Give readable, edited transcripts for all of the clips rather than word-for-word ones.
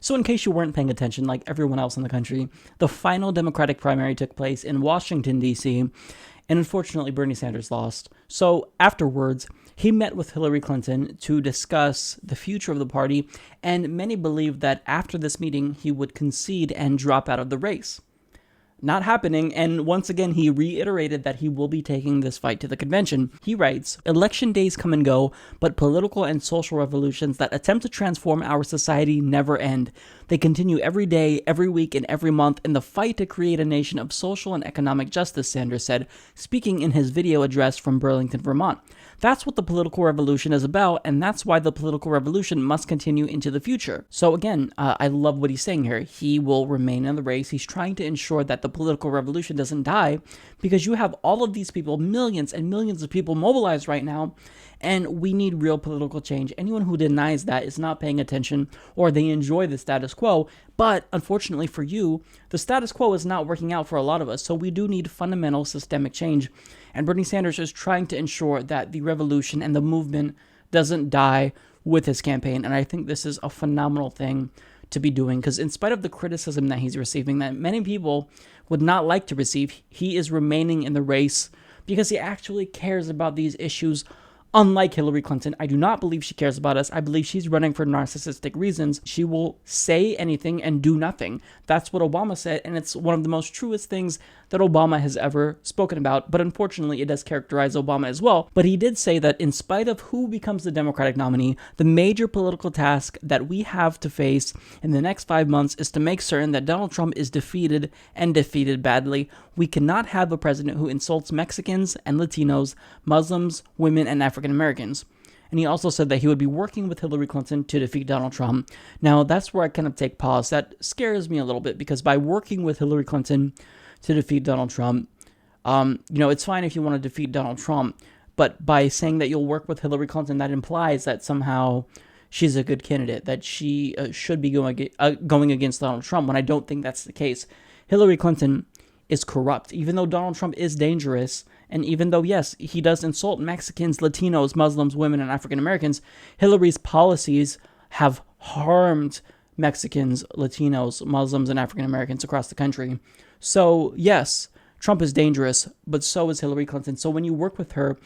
So in case you weren't paying attention, like everyone else in the country, the final Democratic primary took place in Washington, D.C., and unfortunately Bernie Sanders lost. So afterwards, he met with Hillary Clinton to discuss the future of the party, and many believe that after this meeting, he would concede and drop out of the race. Not happening, and once again, he reiterated that he will be taking this fight to the convention. He writes, "Election days come and go, but political and social revolutions that attempt to transform our society never end. They continue every day, every week, and every month in the fight to create a nation of social and economic justice," Sanders said, speaking in his video address from Burlington, Vermont. That's what the political revolution is about, and that's why the political revolution must continue into the future. So again, I love what he's saying here. He will remain in the race. He's trying to ensure that the political revolution doesn't die, because you have all of these people, millions and millions of people mobilized right now, and we need real political change. Anyone who denies that is not paying attention, or they enjoy the status quo. But unfortunately for you, the status quo is not working out for a lot of us, so we do need fundamental systemic change. And Bernie Sanders is trying to ensure that the revolution and the movement doesn't die with his campaign. And I think this is a phenomenal thing to be doing, because in spite of the criticism that he's receiving, that many people would not like to receive, he is remaining in the race because he actually cares about these issues. Unlike Hillary Clinton, I do not believe she cares about us. I believe she's running for narcissistic reasons. She will say anything and do nothing. That's what Obama said, and it's one of the most truest things that Obama has ever spoken about. But unfortunately, it does characterize Obama as well. But he did say that in spite of who becomes the Democratic nominee, the major political task that we have to face in the next 5 months is to make certain that Donald Trump is defeated, and defeated badly. We cannot have a president who insults Mexicans and Latinos, Muslims, women, and African Americans. And he also said that he would be working with Hillary Clinton to defeat Donald Trump. Now, that's where I kind of take pause. That scares me a little bit, because by working with Hillary Clinton to defeat Donald Trump, it's fine if you want to defeat Donald Trump, but by saying that you'll work with Hillary Clinton, that implies that somehow she's a good candidate, that she should be going against Donald Trump, when I don't think that's the case. Hillary Clinton is corrupt, even though Donald Trump is dangerous. And even though, yes, he does insult Mexicans, Latinos, Muslims, women, and African Americans, Hillary's policies have harmed Mexicans, Latinos, Muslims, and African Americans across the country. So, yes, Trump is dangerous, but so is Hillary Clinton. So when you work with her,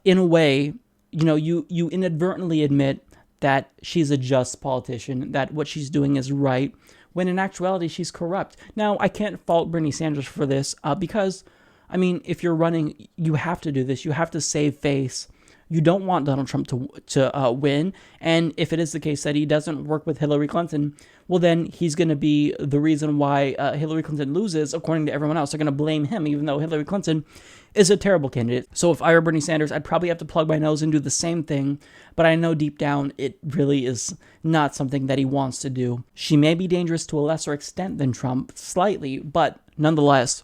in a way, you inadvertently admit that she's a just politician, that what she's doing is right, when in actuality, she's corrupt. Now, I can't fault Bernie Sanders for this, because if you're running, you have to do this. You have to save face. You don't want Donald Trump to win. And if it is the case that he doesn't work with Hillary Clinton, well, then he's going to be the reason why Hillary Clinton loses, according to everyone else. They're going to blame him, even though Hillary Clinton is a terrible candidate. So if I were Bernie Sanders, I'd probably have to plug my nose and do the same thing. But I know deep down, it really is not something that he wants to do. She may be dangerous to a lesser extent than Trump, slightly, but nonetheless,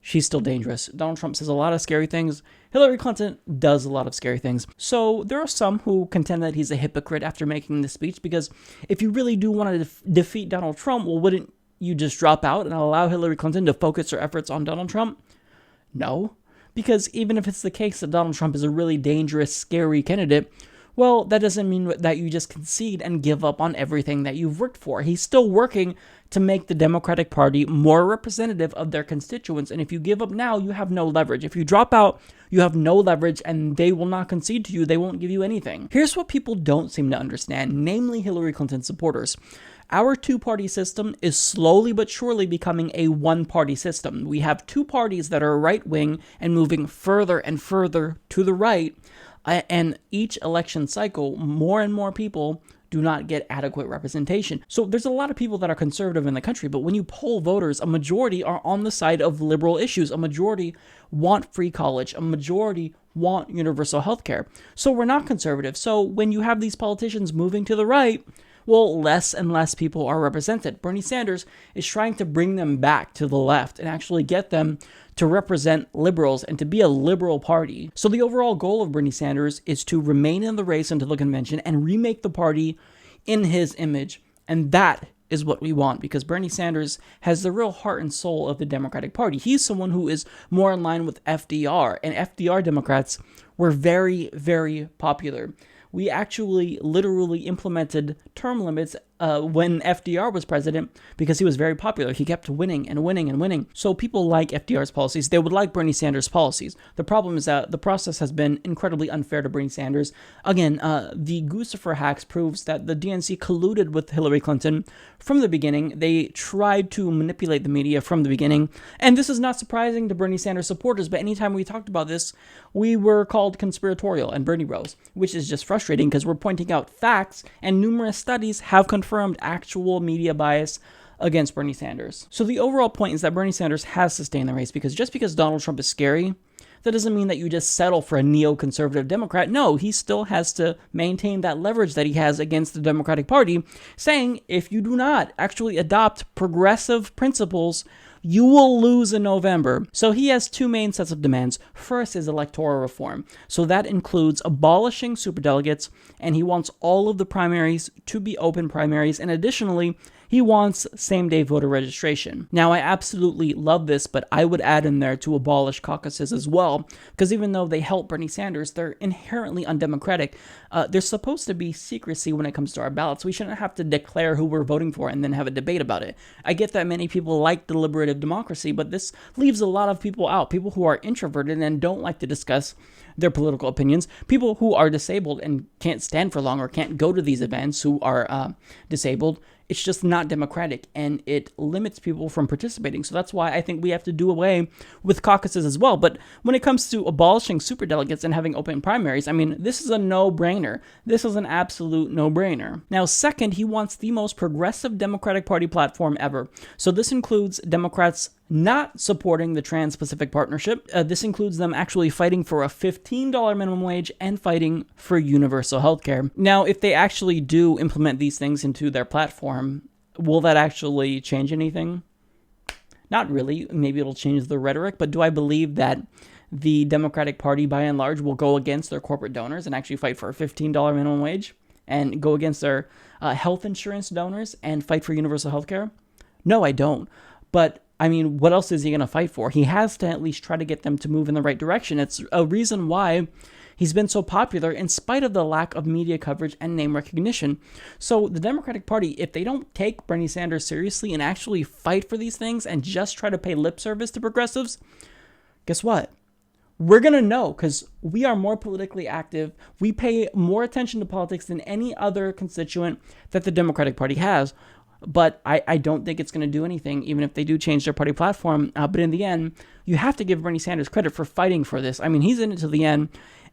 she's still dangerous. Donald Trump says a lot of scary things. Hillary Clinton does a lot of scary things. So there are some who contend that he's a hypocrite after making this speech, because if you really do want to defeat Donald Trump, well, wouldn't you just drop out and allow Hillary Clinton to focus her efforts on Donald Trump? No, because even if it's the case that Donald Trump is a really dangerous, scary candidate, well, that doesn't mean that you just concede and give up on everything that you've worked for. He's still working to make the Democratic Party more representative of their constituents. And if you give up now, you have no leverage. If you drop out, you have no leverage, and they will not concede to you. They won't give you anything. Here's what people don't seem to understand, namely Hillary Clinton supporters. Our two-party system is slowly but surely becoming a one-party system. We have two parties that are right-wing and moving further and further to the right, and each election cycle, more and more people do not get adequate representation. So there's a lot of people that are conservative in the country, but when you poll voters, a majority are on the side of liberal issues. A majority want free college. A majority want universal health care. So we're not conservative. So when you have these politicians moving to the right, well, less and less people are represented. Bernie Sanders is trying to bring them back to the left and actually get them to represent liberals and to be a liberal party. So the overall goal of Bernie Sanders is to remain in the race until the convention and remake the party in his image. And that is what we want, because Bernie Sanders has the real heart and soul of the Democratic Party. He's someone who is more in line with FDR, and FDR Democrats were very, very popular. We actually literally implemented term limits when FDR was president because he was very popular. He kept winning and winning and winning. So people like FDR's policies. They would like Bernie Sanders' policies. The problem is that the process has been incredibly unfair to Bernie Sanders. Again, the Guccifer hacks proves that the DNC colluded with Hillary Clinton from the beginning. They tried to manipulate the media from the beginning. And this is not surprising to Bernie Sanders supporters, but anytime we talked about this, we were called conspiratorial and Bernie bros, which is just frustrating because we're pointing out facts, and numerous studies have confirmed actual media bias against Bernie Sanders. So the overall point is that Bernie Sanders has sustained the race, because just because Donald Trump is scary, that doesn't mean that you just settle for a neoconservative Democrat. No, he still has to maintain that leverage that he has against the Democratic Party, saying if you do not actually adopt progressive principles, you will lose in November. So he has two main sets of demands. First is electoral reform. So that includes abolishing superdelegates, and he wants all of the primaries to be open primaries, and additionally, he wants same-day voter registration. Now, I absolutely love this, but I would add in there to abolish caucuses as well, because even though they help Bernie Sanders, they're inherently undemocratic. There's supposed to be secrecy when it comes to our ballots. We shouldn't have to declare who we're voting for and then have a debate about it. I get that many people like deliberative democracy, but this leaves a lot of people out. People who are introverted and don't like to discuss their political opinions. People who are disabled and can't stand for long or can't go to these events who are disabled. It's just not democratic, and it limits people from participating. So that's why I think we have to do away with caucuses as well. But when it comes to abolishing superdelegates and having open primaries, I mean, this is a no-brainer. This is an absolute no-brainer. Now, second, he wants the most progressive Democratic Party platform ever. So this includes Democrats not supporting the Trans-Pacific Partnership. This includes them actually fighting for a $15 minimum wage and fighting for universal health care. Now, if they actually do implement these things into their platform, will that actually change anything? Not really. Maybe it'll change the rhetoric, but do I believe that the Democratic Party, by and large, will go against their corporate donors and actually fight for a $15 minimum wage and go against their health insurance donors and fight for universal health care? No, I don't. But I mean, what else is he going to fight for? He has to at least try to get them to move in the right direction. It's a reason why he's been so popular in spite of the lack of media coverage and name recognition. So the Democratic Party, if they don't take Bernie Sanders seriously and actually fight for these things and just try to pay lip service to progressives, guess what? We're going to know, because we are more politically active. We pay more attention to politics than any other constituent that the Democratic Party has. But I don't think it's going to do anything, even if they do change their party platform. But in the end, you have to give Bernie Sanders credit for fighting for this. I mean, he's in it to the end,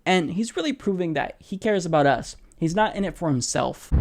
and he's really proving that he cares about us. He's not in it for himself.